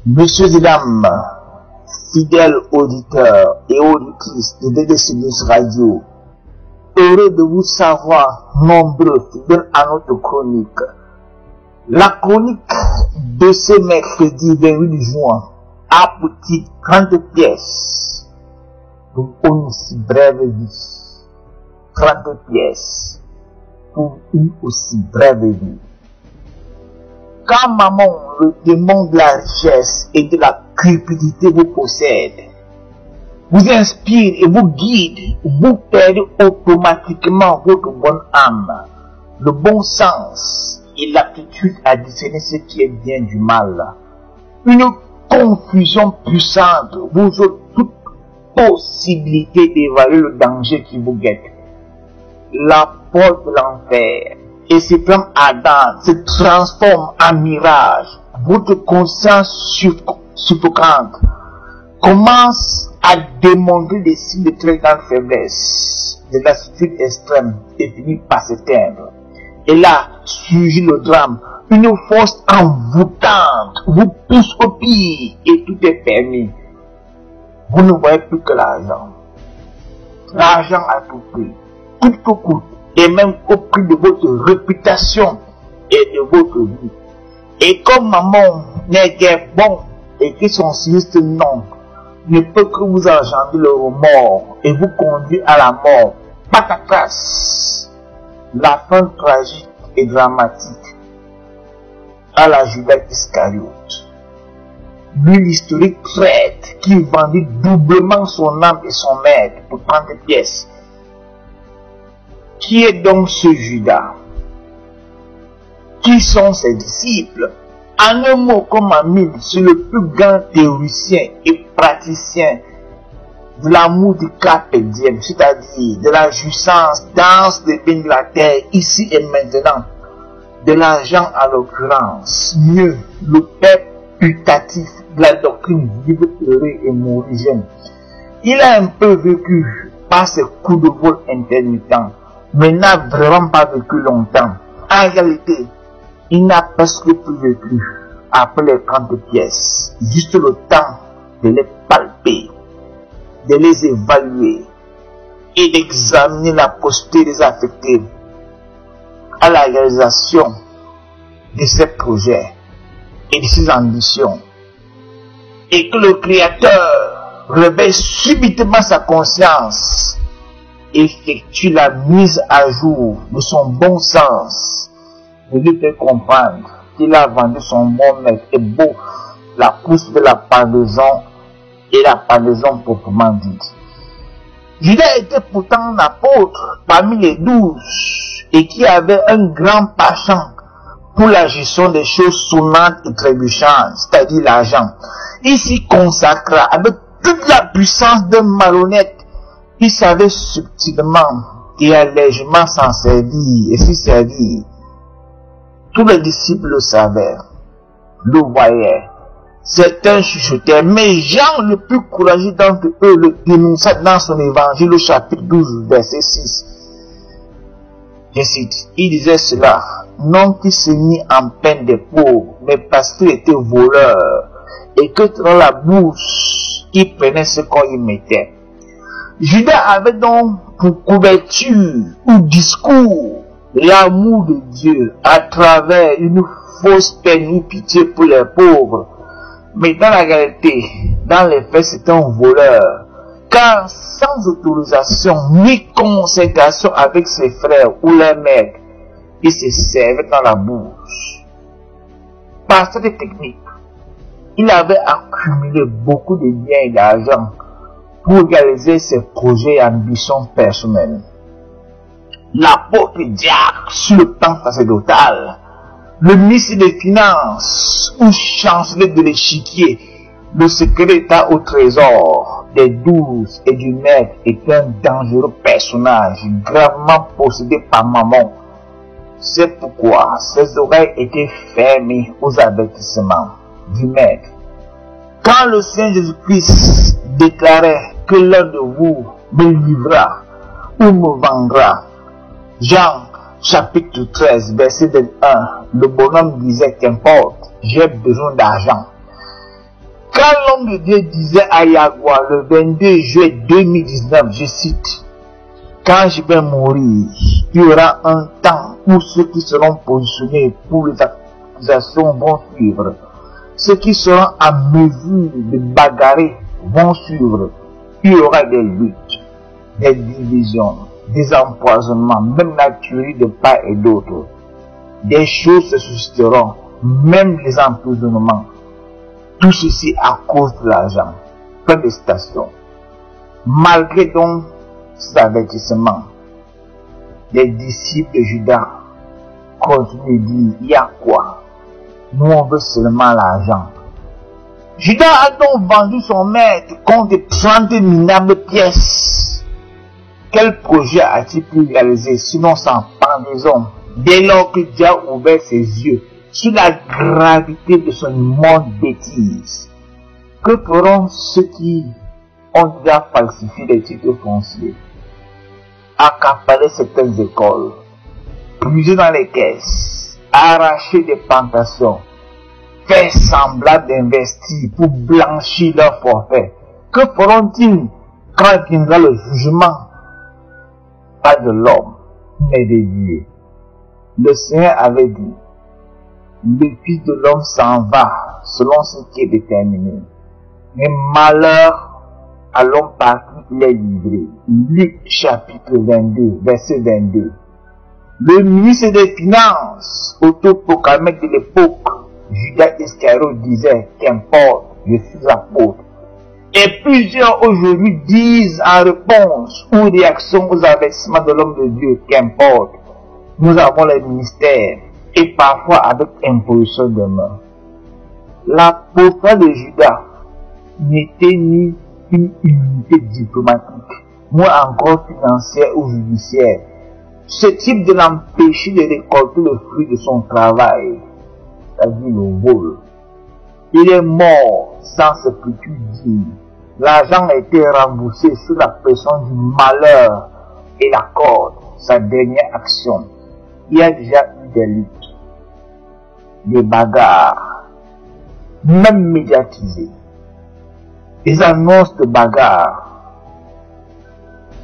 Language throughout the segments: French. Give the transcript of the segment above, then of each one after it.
Messieurs et dames, fidèles auditeurs et auditrices de DDCNews Radio, heureux de vous savoir nombreux fidèles à notre chronique. La chronique de ce mercredi 28 juin a pour titre 30 pièces pour une aussi brève vie. 30 pièces pour une aussi brève vie. Quand maman, le démon de la richesse et de la cupidité vous possède, vous inspire et vous guide, vous perdez automatiquement votre bonne âme, le bon sens et l'aptitude à discerner ce qui est bien du mal. Une confusion puissante vous ôte toute possibilité d'évaluer le danger qui vous guette. La porte de l'enfer et ses flammes ardentes se transforment en mirage. Votre conscience suffocante commence à démontrer des signes de très grande faiblesse, de lassitude extrême et finit par s'éteindre. Et là surgit le drame. Une force envoûtante vous pousse au pire et tout est permis. Vous ne voyez plus que l'argent. L'argent à tout prix, coûte que coûte, et même au prix de votre réputation et de votre vie. Et comme maman n'est guère bon et que son sinistre nom ne peut que vous engendrer le remords et vous conduire à la mort, patatras, la fin tragique et dramatique à la Judas Iscariote. Lui, l'historique traître qui vendit doublement son âme et son maître pour 30 pièces. Qui est donc ce Judas? Qui sont ses disciples? En un mot comme en mille, c'est le plus grand théoricien et praticien de l'amour du carpe diem, c'est-à-dire de la jouissance dans les biens de la terre, ici et maintenant, de l'argent à l'occurrence, mieux, le père putatif de la doctrine vivre heureux et mourir jeune. Il a un peu vécu par ses coups de vol intermittents, mais n'a vraiment pas vécu longtemps. En réalité, il n'a presque plus vécu après les 30 pièces, juste le temps de les palper, de les évaluer et d'examiner la posture des affectés à la réalisation de ses projets et de ses ambitions. Et que le Créateur réveille subitement sa conscience, effectue la mise à jour de son bon sens, de lui faire comprendre qu'il a vendu son bon maître et beau la pousse de la pendaison et la pendaison proprement dite. Judas était pourtant un apôtre parmi les 12 et qui avait un grand penchant pour la gestion des choses sonnantes et trébuchantes, c'est-à-dire l'argent. Il s'y consacra avec toute la puissance d'un malhonnête. Il savait subtilement et allègrement s'en servir et s'y servir. Tous les disciples le savaient, le voyaient. Certains chuchotaient, mais Jean, le plus courageux d'entre eux, le dénonça dans son évangile au chapitre 12, verset 6. Je cite, il disait cela, non qu'il se mit en peine des pauvres, mais parce qu'il était voleur, et que dans la bouche, il prenait ce qu'on y mettait. Judas avait donc pour couverture ou discours l'amour de Dieu à travers une fausse peine ou pitié pour les pauvres. Mais dans la réalité, dans les faits, c'est un voleur. Car sans autorisation ni concertation avec ses frères ou les maîtres, il se servait dans la bouche. Par cette technique, il avait accumulé beaucoup de biens et d'argent pour réaliser ses projets et ambitions personnelles. L'apôtre diacre sur le plan sacerdotal, le ministre des Finances ou chancelier de l'échiquier, le secrétaire au trésor des 12 et du maître était un dangereux personnage gravement possédé par maman. C'est pourquoi ses oreilles étaient fermées aux avertissements du maître. Quand le Seigneur Jésus-Christ déclarait que l'un de vous me livrera ou me vendra, Jean chapitre 13 verset 1, le bonhomme disait qu'importe, j'ai besoin d'argent. Quand l'homme de Dieu disait à Yahweh le 22 juillet 2019, je cite, quand je vais mourir, il y aura un temps où ceux qui seront positionnés pour les accusations vont suivre. Ceux qui seront à mesure de bagarrer vont suivre. Il y aura des luttes, des divisions, des empoisonnements, même naturels de part et d'autre. Des choses se susciteront, même les emprisonnements. Tout ceci à cause de l'argent. Fin de citation. Malgré donc ces avertissements, les disciples de Judas continuent de dire, il y a quoi? Nous on veut seulement l'argent. Judas a donc vendu son maître contre 30 minables pièces. Quel projet a-t-il pu réaliser sinon sans pendaison dès lors que Dieu a ouvert ses yeux sur la gravité de son immonde bêtise? Que feront ceux qui ont déjà falsifié les titres fonciers, accaparé certaines écoles, puisé dans les caisses, arraché des plantations, faire semblant d'investir pour blanchir leur forfait? Que feront-ils quand viendra le jugement? Pas de l'homme, mais de Dieu. Le Seigneur avait dit, le Fils de l'homme s'en va selon ce qui est déterminé. Mais malheur à l'homme par qui il est livré. Luc chapitre 22, verset 22. Le ministre des Finances, autoproclamé de l'époque, Judas Iscariote disait, qu'importe, je suis apôtre. Et plusieurs aujourd'hui disent en réponse ou réaction aux avertissements de l'homme de Dieu, qu'importe, nous avons les ministères, et parfois avec imposition de main. L'apôtre de Judas n'était ni une unité diplomatique, moins encore financière ou judiciaire. Ce type de l'empêcher de récolter le fruit de son travail, c'est-à-dire le vol. Il est mort sans sépulture digne. L'argent a été remboursé sous la pression du malheur et la corde, sa dernière action. Il y a déjà eu des luttes, des bagarres, même médiatisées, des annonces de bagarres,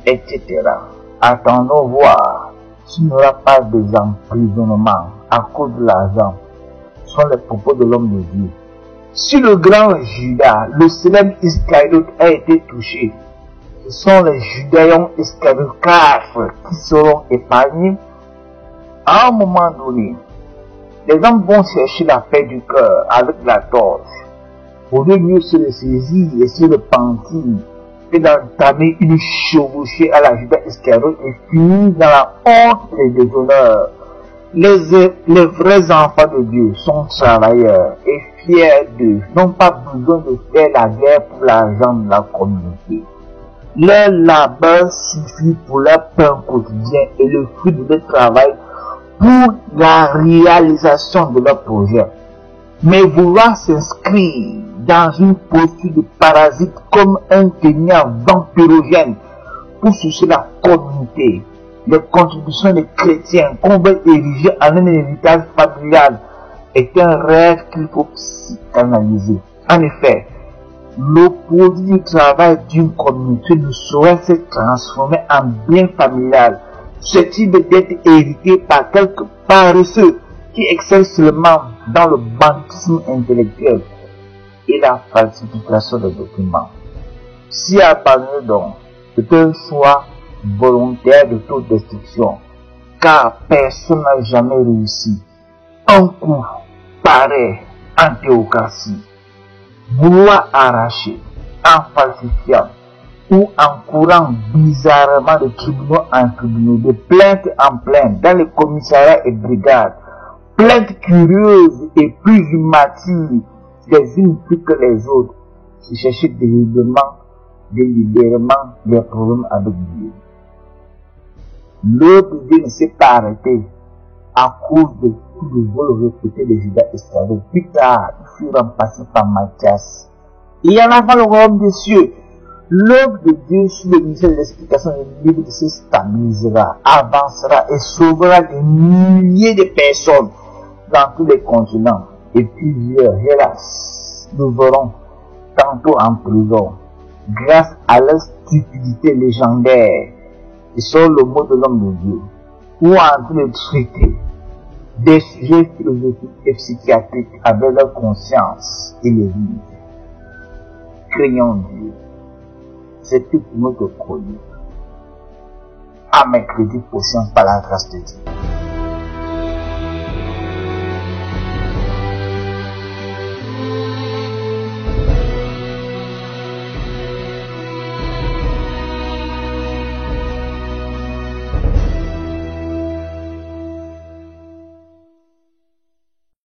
etc. Attendons voir s'il n'y aura pas des emprisonnements à cause de l'argent. Ce sont les propos de l'homme de Dieu. Si le grand Judas, le célèbre Iscariote, a été touché, ce sont les Judaïens Iscariotes 4 qui seront épargnés. À un moment donné, les hommes vont chercher la paix du cœur avec la torche. Au lieu de mieux se le saisir et se repentir que d'entamer une chevauchée à la Judas Iscariote et finir dans la honte et le déshonneur. Les vrais enfants de Dieu sont travailleurs et fiers d'eux, n'ont pas besoin de faire la guerre pour l'argent de la communauté. Leur labeur suffit pour leur pain quotidien et le fruit de leur travail pour la réalisation de leur projet. Mais vouloir s'inscrire dans une posture de parasite comme un témoin vampirogène pour soucier la communauté, les contributions des chrétiens qu'on veut ériger en un héritage familial est un rêve qu'il faut psychanalyser. En effet, le produit du travail d'une communauté ne saurait se transformer en bien familial, susceptible d'être hérité par quelques paresseux qui excellent seulement dans le banditisme intellectuel et la falsification des documents. Si abandonner donc, c'est un choix volontaire d'autodestruction, car personne n'a jamais réussi. Un coup paraît en théocratie. Vouloir arracher en falsifiant ou en courant bizarrement de tribunaux en tribunaux, de plainte en plainte dans les commissariats et brigades, plaintes curieuses et plus humatiles les unes plus que les autres, se chercher délibérément des problèmes avec Dieu. L'œuvre de Dieu ne s'est pas arrêtée à cause de tout le vol répété de Judas Iscariote. Plus tard, il fut remplacé par Matthias. Et en avant le royaume des cieux, l'œuvre de Dieu sur le ministère de l'explication du livre se stabilisera, avancera et sauvera des milliers de personnes dans tous les continents. Et plusieurs, hélas, nous verrons tantôt en prison, grâce à leur stupidité légendaire, ils sont le mot de l'homme de Dieu, ou en train de traiter des sujets philosophiques et psychiatriques avec leur conscience et les vies. Craignons Dieu. C'est tout pour notre chronique. À mercredi prochain par la grâce de Dieu.